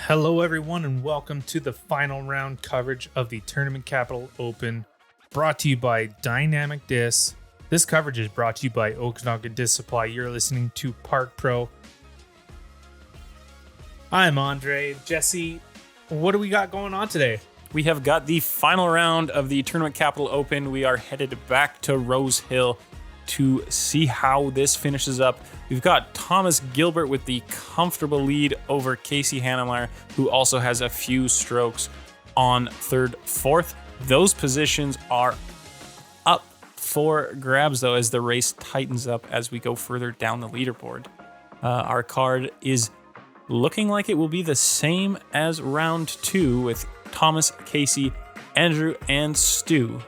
Hello, everyone, and welcome to the final round coverage of the Tournament Capital Open, brought to you by Dynamic Disc. This coverage is brought to you by Okanagan Disc Supply. You're listening to Park Pro. I'm Andre. Jesse, what do we got going on today? We have got the final round of the Tournament Capital Open. We are headed back to Rose Hill to see how this finishes up. We've got Thomas Gilbert with the comfortable lead over Casey Hanemayer, who also has a few strokes on third, fourth. Those positions are up for grabs, though, as the race tightens up as we go further down the leaderboard. Our card is looking like it will be the same as round two with Thomas, Casey, Andrew, and Stu.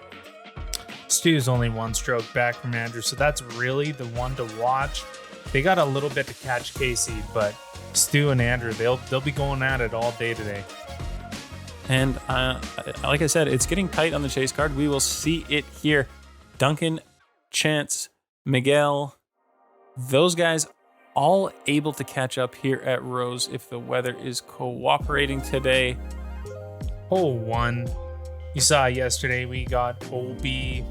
Stu's only one stroke back from Andrew, so that's really the one to watch. They got a little bit to catch Casey, but Stu and Andrew, they'll be going at it all day today. And like I said, it's getting tight on the chase card. We will see it here. Duncan, Chance, Miguel, those guys all able to catch up here at Rose if the weather is cooperating today. Hole one. You saw yesterday we got OB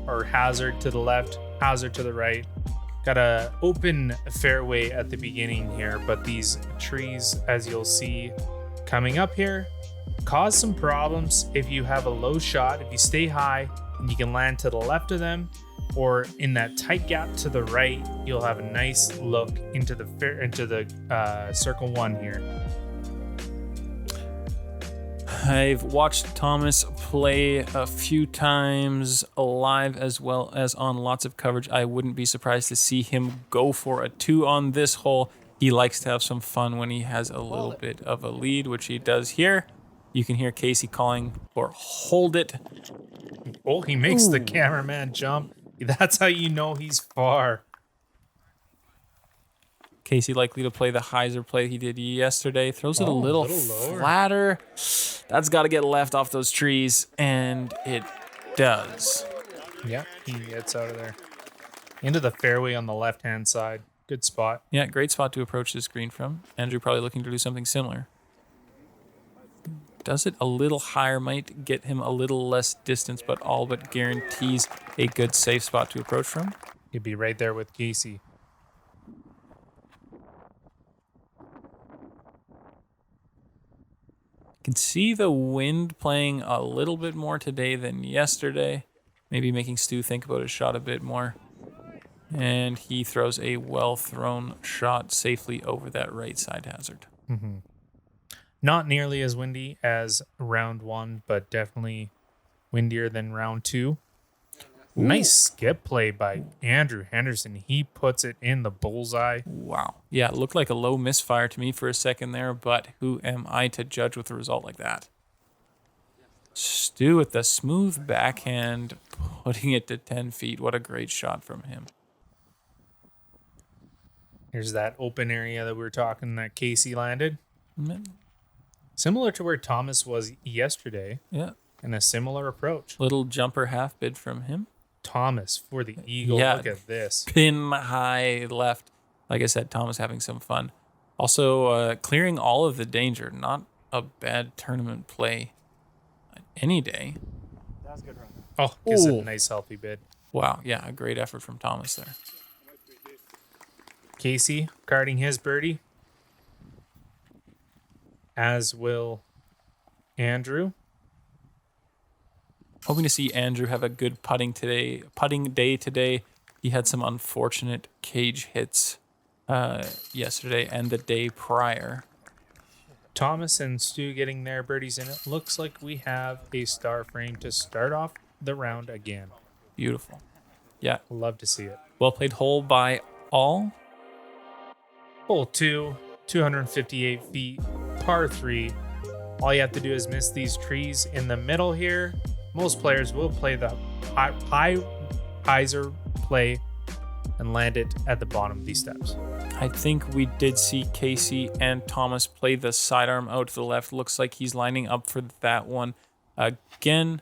or Hazard to the left, Hazard to the right. Got a open fairway at the beginning here, but these trees, as you'll see coming up here, cause some problems if you have a low shot. If you stay high and you can land to the left of them, or in that tight gap to the right, you'll have a nice look into the circle one here. I've watched Thomas play a few times live as well as on lots of coverage. I wouldn't be surprised to see him go for a 2 on this hole. He likes to have some fun when he has a little bit of a lead, which he does here. You can hear Casey calling for hold it. Oh, he makes the cameraman jump. That's how you know he's far. Casey likely to play the hyzer play he did yesterday. Throws it a little flatter. That's got to get left off those trees, and it does. Yeah, he gets out of there. Into the fairway on the left-hand side. Good spot. Yeah, great spot to approach this green from. Andrew probably looking to do something similar. Does it a little higher, might get him a little less distance, but all but guarantees a good safe spot to approach from. He'd be right there with Casey. Can see the wind playing a little bit more today than yesterday. Maybe making Stu think about his shot a bit more. And he throws a well-thrown shot safely over that right side hazard. Mm-hmm. Not nearly as windy as round one, but definitely windier than round two. Ooh. Nice skip play by Andrew Henderson. He puts it in the bullseye. Wow. Yeah, it looked like a low misfire to me for a second there, but who am I to judge with a result like that? Stu with the smooth backhand, putting it to 10 feet. What a great shot from him. Here's that open area that we were talking that Casey landed. Mm-hmm. Similar to where Thomas was yesterday. Yeah. And a similar approach. Little jumper half bid from him. Thomas for the eagle. Yeah, look at this. Pin high left. Like I said, Thomas having some fun. Also, clearing all of the danger. Not a bad tournament play any day. That was a good run. Oh, gives it a nice healthy bid. Wow, yeah, a great effort from Thomas there. Casey carding his birdie. As will Andrew. Hoping to see Andrew have a good putting day today. He had some unfortunate cage hits yesterday and the day prior. Thomas and Stu getting their birdies in. It looks like we have a star frame to start off the round again. Beautiful. Yeah. Love to see it. Well played hole by all. Hole 2, 258 feet, par 3. All you have to do is miss these trees in the middle here. Most players will play the high hyzer play and land it at the bottom of these steps. I think we did see Casey and Thomas play the sidearm out to the left. Looks like he's lining up for that one. Again,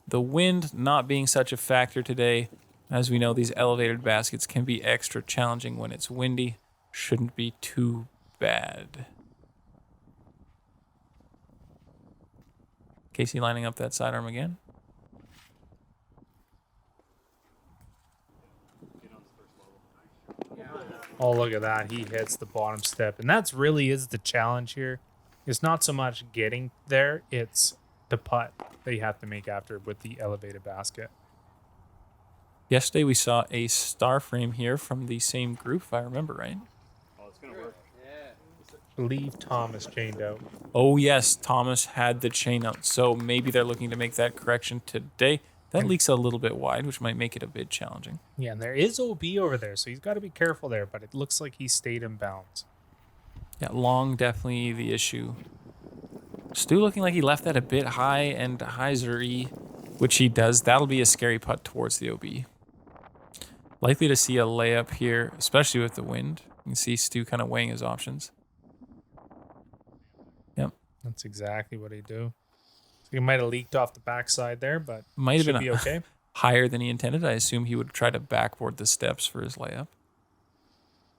the wind not being such a factor today. As we know, these elevated baskets can be extra challenging when it's windy. Shouldn't be too bad. Casey lining up that sidearm again. Oh, look at that. He hits the bottom step. And that's really is the challenge here. It's not so much getting there, it's the putt that you have to make after with the elevated basket. Yesterday we saw a star frame here from the same group, if I remember right. I believe Thomas chained out. Oh, yes, Thomas had the chain out. So maybe they're looking to make that correction today. That leak's a little bit wide, which might make it a bit challenging. Yeah, and there is OB over there, so he's got to be careful there, but it looks like he stayed in bounds. Yeah, long definitely the issue. Stu looking like he left that a bit high and hyzer-y, which he does. That'll be a scary putt towards the OB. Likely to see a layup here, especially with the wind. You can see Stu kind of weighing his options. Yep. That's exactly what he do. So he might have leaked off the backside there, but Might have should been be okay. higher than he intended. I assume he would try to backboard the steps for his layup.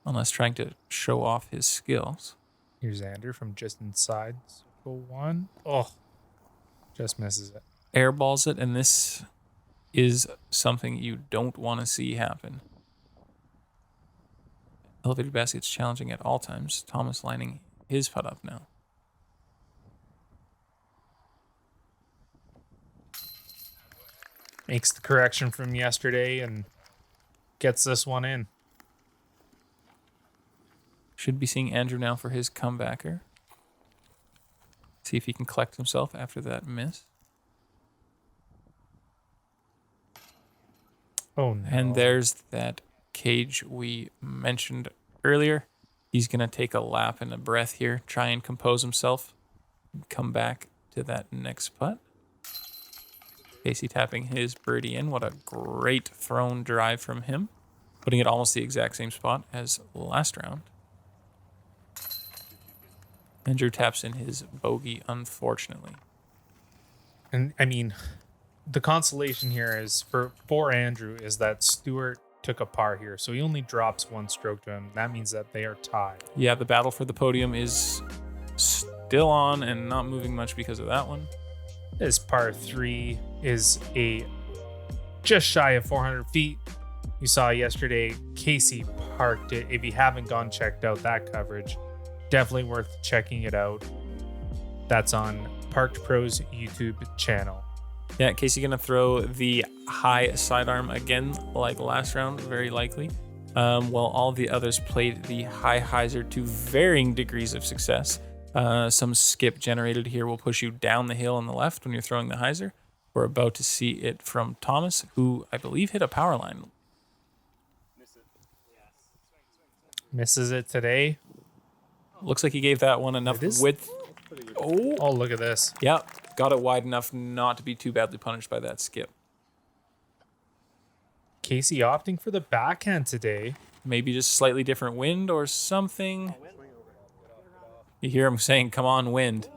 Unless trying to show off his skills. Here's Andrew from just inside circle one. Oh, just misses it. Airballs it, and this is something you don't want to see happen. Elevated basket's challenging at all times. Thomas lining his putt up now. Makes the correction from yesterday and gets this one in. Should be seeing Andrew now for his comebacker. See if he can collect himself after that miss. Oh, no. And there's that cage we mentioned earlier. He's going to take a lap and a breath here, try and compose himself, and come back to that next putt. Casey tapping his birdie in. What a great thrown drive from him. Putting it almost the exact same spot as last round. Andrew taps in his bogey, unfortunately. And I mean, the consolation here is for Andrew is that Stewart took a par here, so he only drops one stroke to him. That means that they are tied. Yeah, the battle for the podium is still on and not moving much because of that one. This par 3 is a just shy of 400 feet. You saw yesterday, Casey parked it. If you haven't gone checked out that coverage, definitely worth checking it out. That's on Parked Pro's YouTube channel. Yeah, Casey gonna throw the high sidearm again like last round, very likely. While all the others played the high hyzer to varying degrees of success. Some skip generated here will push you down the hill on the left when you're throwing the hyzer. We're about to see it from Thomas, who I believe hit a power line. Misses it today. Looks like he gave that one enough width. Oh, look at this. Yep, got it wide enough not to be too badly punished by that skip. Casey opting for the backhand today. Maybe just slightly different wind or something. You hear him saying, "Come on, wind."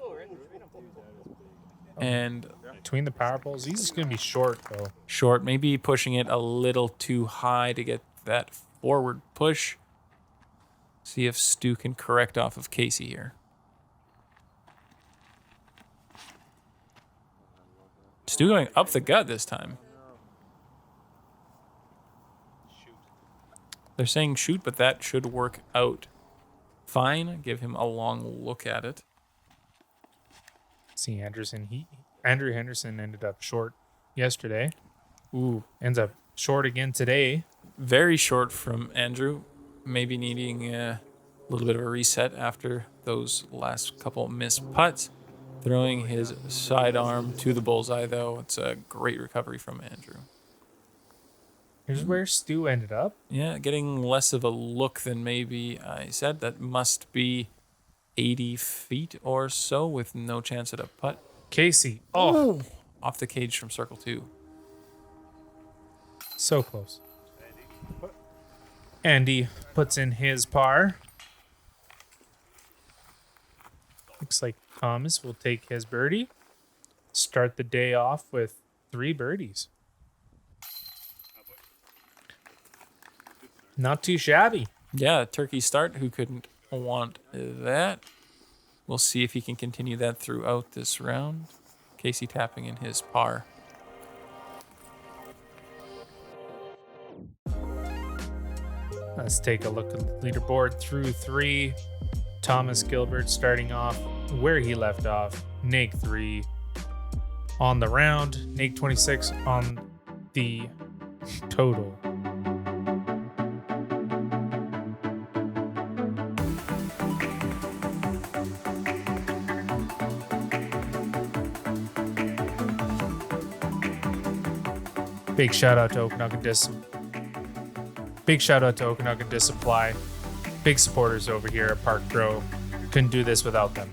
And Between the power poles, he's just going to be short, though. short, maybe pushing it a little too high to get that forward push. See if Stu can correct off of Casey here. Stu going up the gut this time. They're saying shoot, but that should work out fine. Give him a long look at it. See Andrew Henderson ended up short yesterday. Ooh, Ends up short again today. very short from Andrew. Maybe needing a little bit of a reset after those last couple missed putts. Throwing his sidearm to the bullseye, though. It's a great recovery from Andrew. Here's where Stu ended up. Yeah, getting less of a look than maybe I said. That must be 80 feet or so with no chance at a putt. Casey. Oh, Off the cage from circle 2. so close. Andy puts in his par. Looks like Thomas will take his birdie. Start the day off with 3 birdies. Not too shabby. Yeah, turkey start. Who couldn't want that? We'll see if he can continue that throughout this round. Casey tapping in his par. Let's take a look at the leaderboard through 3. Thomas Gilbert starting off where he left off, neg 3 on the round, neg 26 on the total. Big shout out to Okanagan Supply. Big supporters over here at Park Pro. Couldn't do this without them.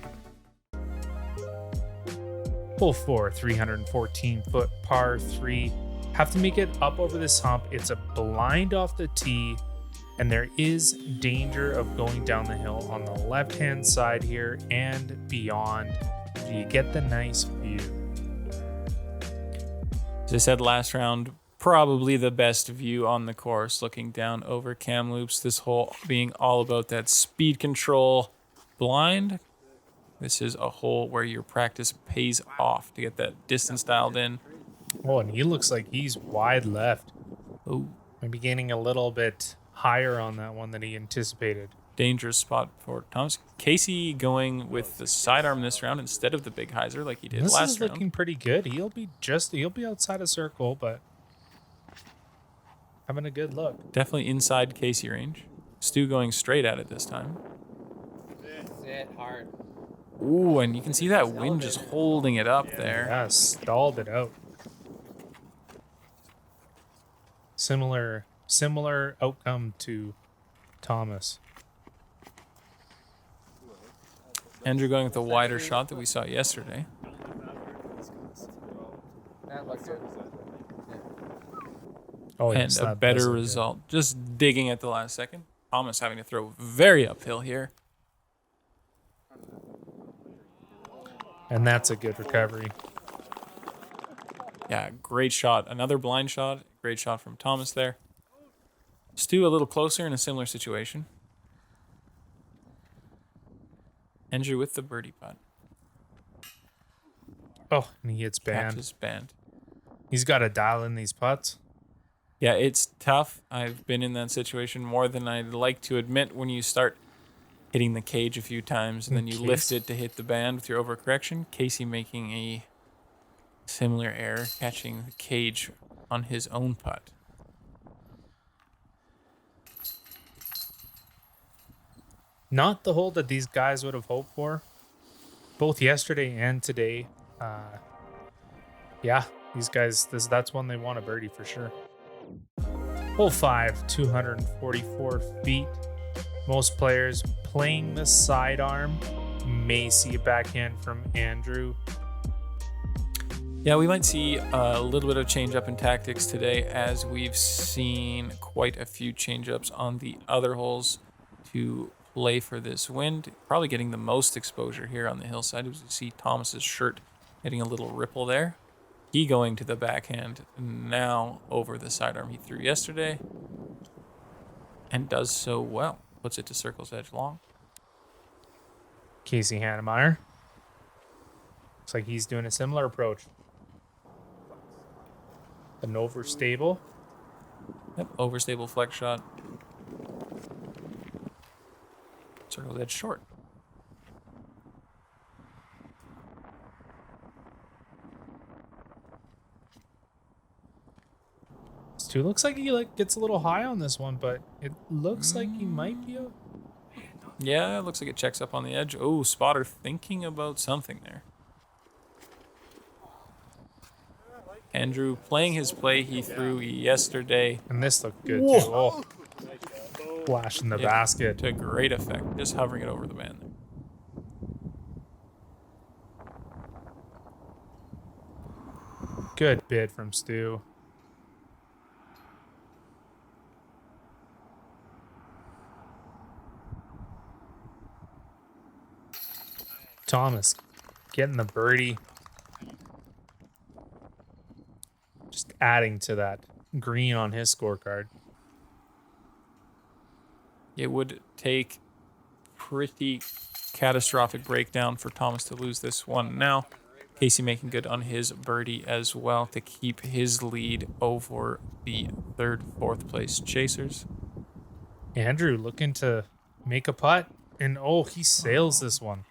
Hole 4, 314-foot par 3. Have to make it up over this hump. It's a blind off the tee, and there is danger of going down the hill on the left-hand side here and beyond. Do you get the nice view? As I said last round, probably the best view on the course, looking down over Kamloops. This hole being all about that speed control blind. This is a hole where your practice pays off to get that distance dialed in. Oh, and he looks like he's wide left. Oh, Maybe gaining a little bit higher on that one than he anticipated. dangerous spot for Thomas. Casey going with the sidearm this round instead of the big hyzer like he did This last is round. looking pretty good. He'll be outside of circle, but having a good look. Definitely inside Casey range. Stu going straight at it this time. That's it, hard. Ooh, and you can see that wind just holding it up there. Yeah, stalled it out. Similar outcome to Thomas. Andrew going with the wider shot that we saw yesterday. That looks good. Oh, And yes, a that better does look good. result. Just digging at the last second. Thomas having to throw very uphill here. And that's a good recovery. Yeah, great shot. Another blind shot. Great shot from Thomas there. Stu a little closer in a similar situation. Andrew with the birdie putt. Oh, and he hits Tapped band. his band. He's got to dial in these putts. Yeah, it's tough. I've been in that situation more than I'd like to admit when you start hitting the cage a few times and then you lift it to hit the band with your overcorrection. Casey making a similar error, catching the cage on his own putt. Not the hole that these guys would have hoped for, both yesterday and today. Yeah, these guys, that's one they want a birdie for sure. Hole 5, 244 feet. Most players playing the sidearm. May see a backhand from Andrew. Yeah, we might see a little bit of change up in tactics today as we've seen quite a few change ups on the other holes to play for this wind. Probably getting the most exposure here on the hillside as we see Thomas's shirt getting a little ripple there. He going to the backhand now over the sidearm he threw yesterday and does so well. Puts it to circle's edge long. Casey Hanemayer. Looks like he's doing a similar approach. An overstable. Yep, overstable flex shot. Circle's edge short. Stu looks like he gets a little high on this one, but it looks like he might be a... Yeah, it looks like it checks up on the edge. Oh, spotter thinking about something there. Andrew playing his play he threw yesterday And this looked good Whoa. too. Oh, flash in the Yeah. basket. to great effect, just hovering it over the band there. Good bid from Stu. Thomas getting the birdie. Just adding to that green on his scorecard. It would take pretty catastrophic breakdown for Thomas to lose this one. Now, Casey making good on his birdie as well to keep his lead over the third, fourth place chasers. Andrew looking to make a putt, and he sails this one.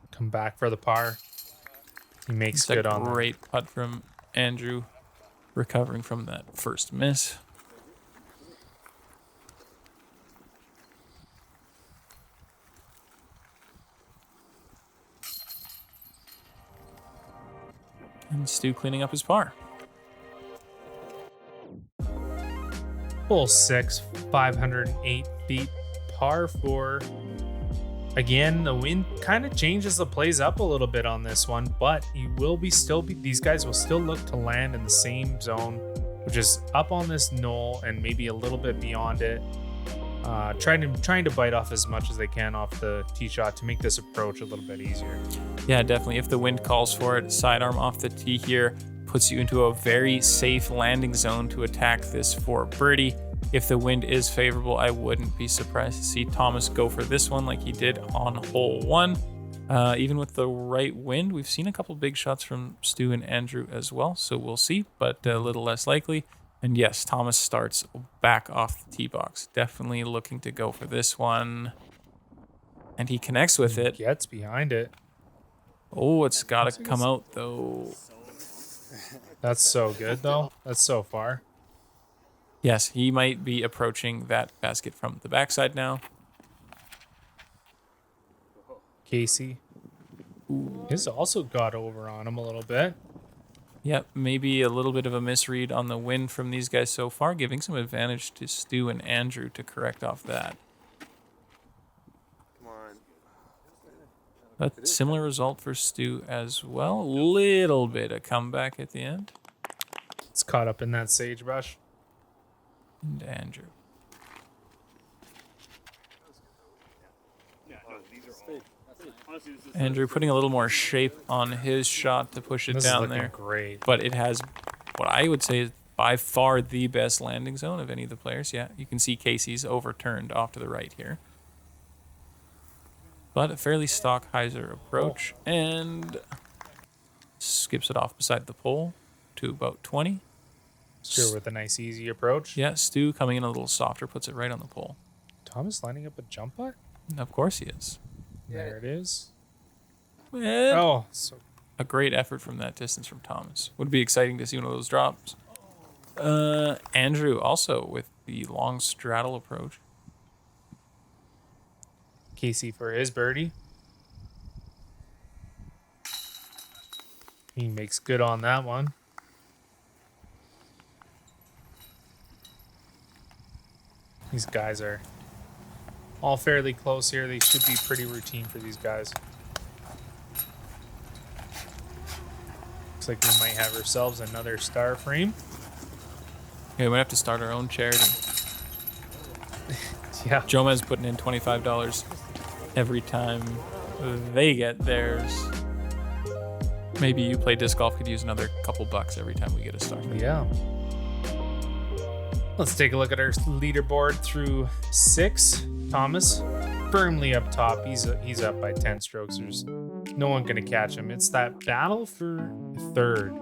Come back for the par. He makes It's good a on that. great putt from Andrew, recovering from that first miss. And Stu cleaning up his par. Hole 6, 508 feet, par 4. Again, the wind kind of changes the plays up a little bit on this one, but these guys will still look to land in the same zone, which is up on this knoll and maybe a little bit beyond it. Trying to bite off as much as they can off the tee shot to make this approach a little bit easier. Yeah, definitely. If the wind calls for it, sidearm off the tee here puts you into a very safe landing zone to attack this for birdie. If the wind is favorable, I wouldn't be surprised to see Thomas go for this one like he did on hole 1. Even with the right wind, we've seen a couple big shots from Stu and Andrew as well, so we'll see, but a little less likely. And yes, Thomas starts back off the tee box. Definitely looking to go for this one. And he connects with it. Gets behind it. Oh, it's got to come out, though. That's so good, though. That's so far. Yes, he might be approaching that basket from the backside now. Casey. He's also got over on him a little bit. Yep, maybe a little bit of a misread on the wind from these guys so far, giving some advantage to Stu and Andrew to correct off that. Come on. But similar result for Stu as well. Little bit of comeback at the end. It's caught up in that sagebrush. And Andrew. Andrew putting a little more shape on his shot to push it This down is looking there. great. But it has what I would say is by far the best landing zone of any of the players. Yeah, you can see Casey's overturned off to the right here. But a fairly stock hyzer approach and skips it off beside the pole to about 20. Sure, with a nice easy approach. Yeah, Stu coming in a little softer, puts it right on the pole. Thomas lining up a jump putt? And of course he is. There it is. And So a great effort from that distance from Thomas. Would be exciting to see one of those drops. Andrew also with the long straddle approach. Casey for his birdie. He makes good on that one. These guys are all fairly close here. They should be pretty routine for these guys. Looks like we might have ourselves another star frame. Okay, we might have to start our own charity. Yeah. Jomez putting in $25 every time they get theirs. Maybe you play disc golf could use another couple bucks every time we get a star. Yeah. Let's take a look at our leaderboard through 6. Thomas firmly up top. He's up by 10 strokes. There's no one going to catch him. It's that battle for third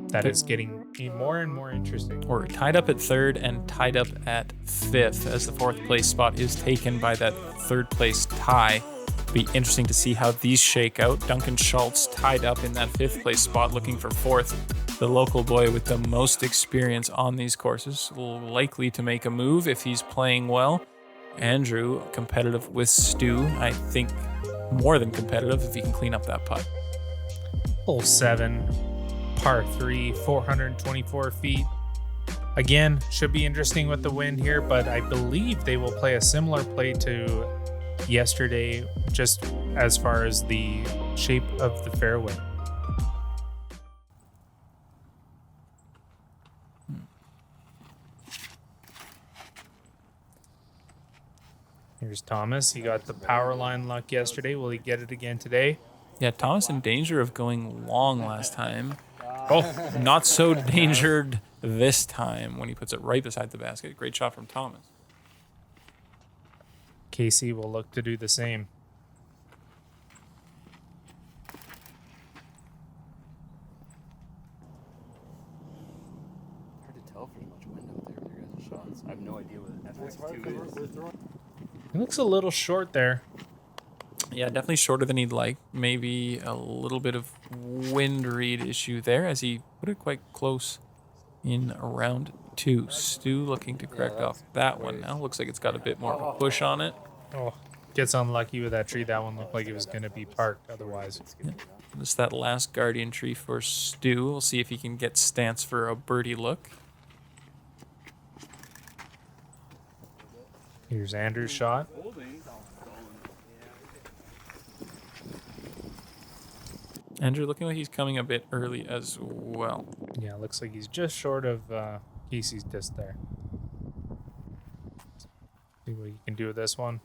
that is getting more and more interesting. We're tied up at third and tied up at fifth as the fourth place spot is taken by that third place tie. Be interesting to see how these shake out. Duncan Schultz tied up in that fifth place spot looking for fourth. The local boy with the most experience on these courses, likely to make a move if he's playing well. Andrew, competitive with Stu. I think more than competitive if he can clean up that putt. Hole 7, par 3, 424 feet. Again, should be interesting with the wind here, but I believe they will play a similar play to yesterday, just as far as the shape of the fairway. Here's Thomas. He got the power line luck yesterday. Will he get it again today? Yeah, Thomas in danger of going long last time. Oh, not so dangered this time when he puts it right beside the basket. Great shot from Thomas. Casey will look to do the same. Hard to tell if there's much wind out there with your guys' shots. I have no idea what FX2 is. He looks a little short there. Yeah, definitely shorter than he'd like. Maybe a little bit of wind read issue there as he put it quite close in round 2. Stu looking to correct off that one now. Looks like it's got a bit more of a push on it. Oh, gets unlucky with that tree. That one looked like it was going to be parked otherwise. Yeah. Just that last guardian tree for Stu. We'll see if he can get stance for a birdie look. Here's Andrew's shot. Andrew looking like he's coming a bit early as well. Yeah, looks like he's just short of Casey's disc there. See what he can do with this one.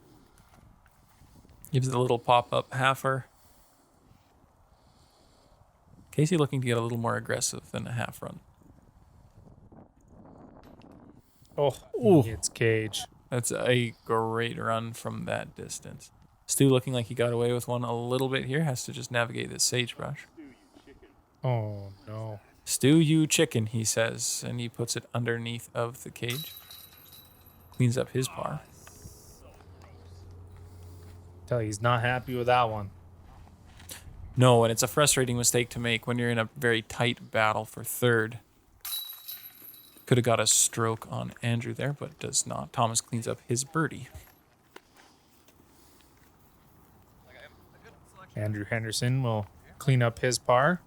Gives it a little pop-up halfer. Casey looking to get a little more aggressive than a half run. Oh, Ooh. it's cage. That's a great run from that distance. Stu looking like he got away with one a little bit here. Has to just navigate this sagebrush. Oh, no. Stu, you chicken, he says, and he puts it underneath of the cage. Cleans up his par. Tell you, he's not happy with that one. No, and it's a frustrating mistake to make when you're in a very tight battle for third. Could have got a stroke on Andrew there, but does not. Thomas cleans up his birdie. Andrew Henderson will clean up his par.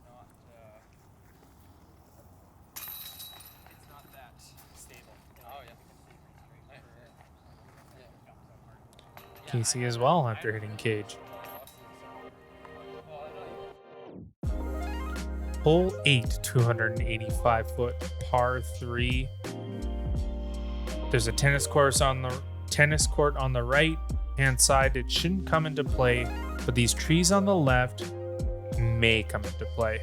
Casey as well after hitting cage. Hole 8, 285-foot par 3. There's a tennis court on the right hand side. It shouldn't come into play, but these trees on the left may come into play.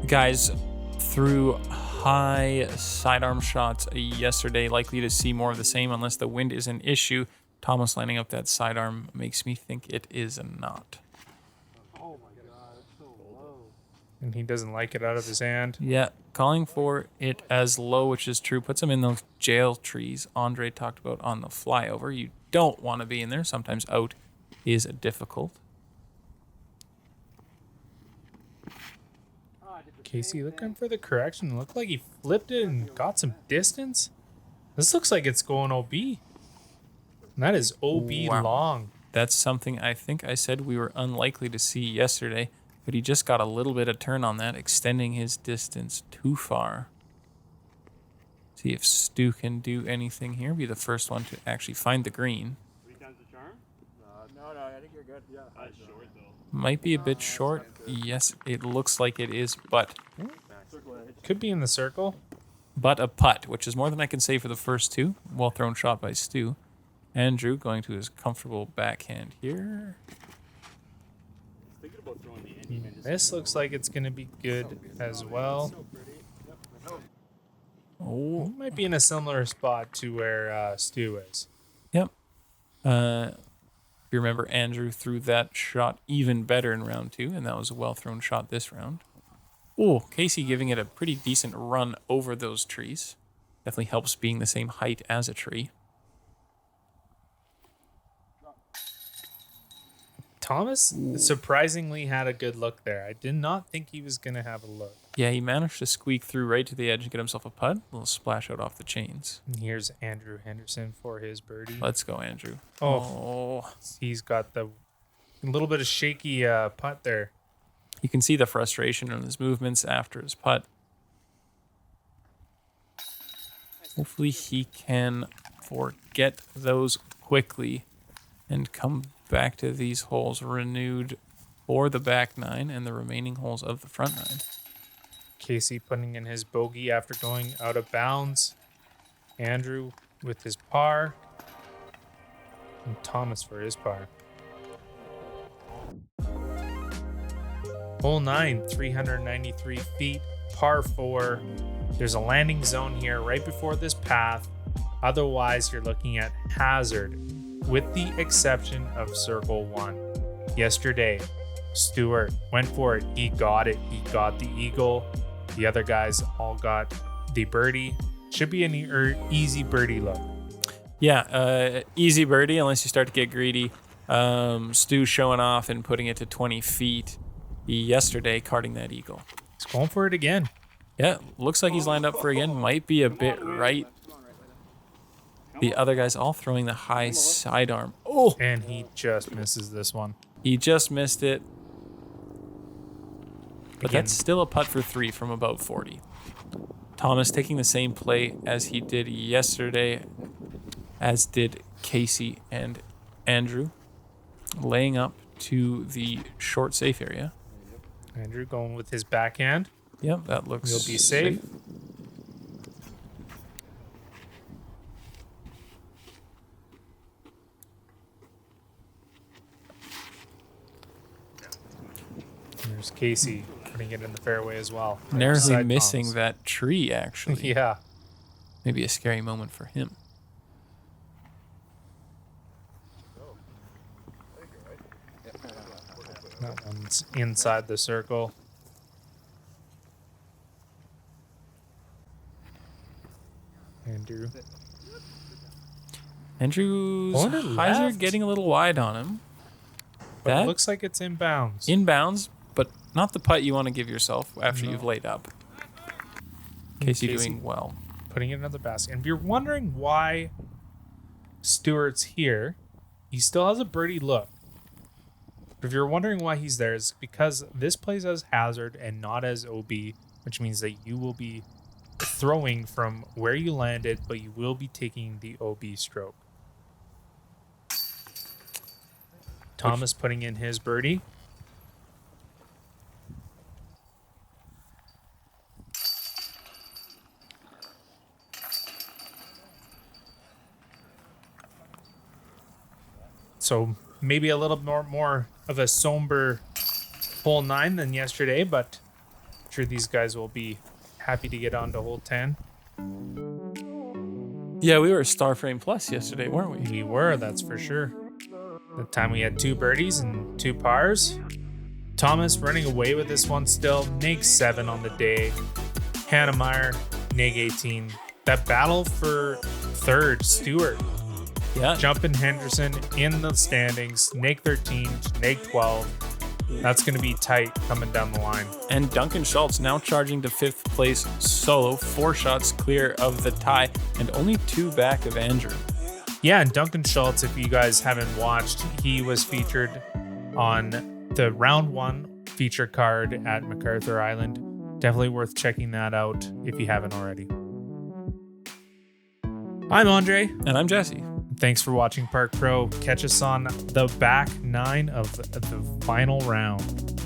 Guys, threw high sidearm shots yesterday. Likely to see more of the same unless the wind is an issue. Thomas lining up that sidearm makes me think it is not. Oh my god, it's so low. And he doesn't like it out of his hand. Yeah, calling for it as low, which is true. Puts him in those jail trees Andre talked about on the flyover. You don't want to be in there. Sometimes out is difficult. Casey looking for the correction. Looked like he flipped it and got some distance. This looks like it's going OB. And that is OB Wow. long. That's something I think I said we were unlikely to see yesterday, but he just got a little bit of turn on that, extending his distance too far. See if Stu can do anything here. Be the first one to actually find the green. 3 times the charm? No, I think you're good. Yeah. That's short though. Might be a bit short. Yes, it looks like it is, but Could be in the circle. a putt, which is more than I can say for the first two. Well thrown shot by Stu. Andrew going to his comfortable backhand here. Thinking about throwing the Indian. This looks like it's going to be good as well. Oh, Might be in a similar spot to where Stu is. yep. If you remember, Andrew threw that shot even better in round 2, and that was a well-thrown shot this round. Oh, Casey giving it a pretty decent run over those trees. Definitely helps being the same height as a tree. Thomas surprisingly had a good look there. I did not think he was going to have a look. Yeah, he managed to squeak through right to the edge and get himself a putt. A little splash out off the chains. And here's Andrew Henderson for his birdie. Let's go, Andrew. Oh. He's got the little bit of shaky putt there. You can see the frustration in his movements after his putt. Hopefully he can forget those quickly and come back to these holes renewed for the back 9 and the remaining holes of the front 9. Casey putting in his bogey after going out of bounds. Andrew with his par. And Thomas for his par. Hole 9, 393 feet, par 4. There's a landing zone here right before this path. Otherwise, you're looking at hazard with the exception of circle 1. Yesterday, Stewart went for it. He got it. He got the eagle. The other guys all got the birdie. Should be an easy birdie look. Yeah, easy birdie unless you start to get greedy. Stu showing off and putting it to 20 feet yesterday, carding that eagle. He's going for it again. Yeah, looks like he's lined up for again. Might be a bit right. The other guy's all throwing the high sidearm. Oh! And he just misses this one. He just missed it. But Again. that's still a putt for 3 from about 40. Thomas taking the same play as he did yesterday, as did Casey and Andrew, laying up to the short safe area. Andrew going with his backhand. Yep, that looks He'll be safe. There's Casey putting it in the fairway as well. Narrowly Side missing palms. that tree, actually. Yeah. Maybe a scary moment for him. That one's inside the circle. Andrew. Andrew's Going to hyzer left. getting a little wide on him. But That it looks like it's inbounds. inbounds, but not the putt you want to give yourself after you've laid up. Casey doing well. Putting it in another basket. And if you're wondering why Stewart's here, he still has a birdie look. But if you're wondering why he's there, it's because this plays as hazard and not as OB, which means that you will be throwing from where you landed, but you will be taking the OB stroke. Thomas putting in his birdie. So maybe a little more of a somber hole 9 than yesterday, but I'm sure these guys will be happy to get on to hole 10. Yeah, we were a star frame plus yesterday, weren't we? We were, that's for sure. The time we had 2 birdies and 2 pars. Thomas running away with this one still. Neg 7 on the day. Hanemayer, neg 18. That battle for third, Stewart. Yeah. Jumping Henderson in the standings. Neg 13, neg 12. That's going to be tight coming down the line. And Duncan Schultz now charging to 5th place solo, 4 shots clear of the tie, and only 2 back of Andrew. Yeah, and Duncan Schultz, if you guys haven't watched, he was featured on the round 1 feature card at MacArthur Island. Definitely worth checking that out if you haven't already. I'm Andre. And I'm Jesse. Thanks for watching Park Pro. Catch us on the back 9 of the final round.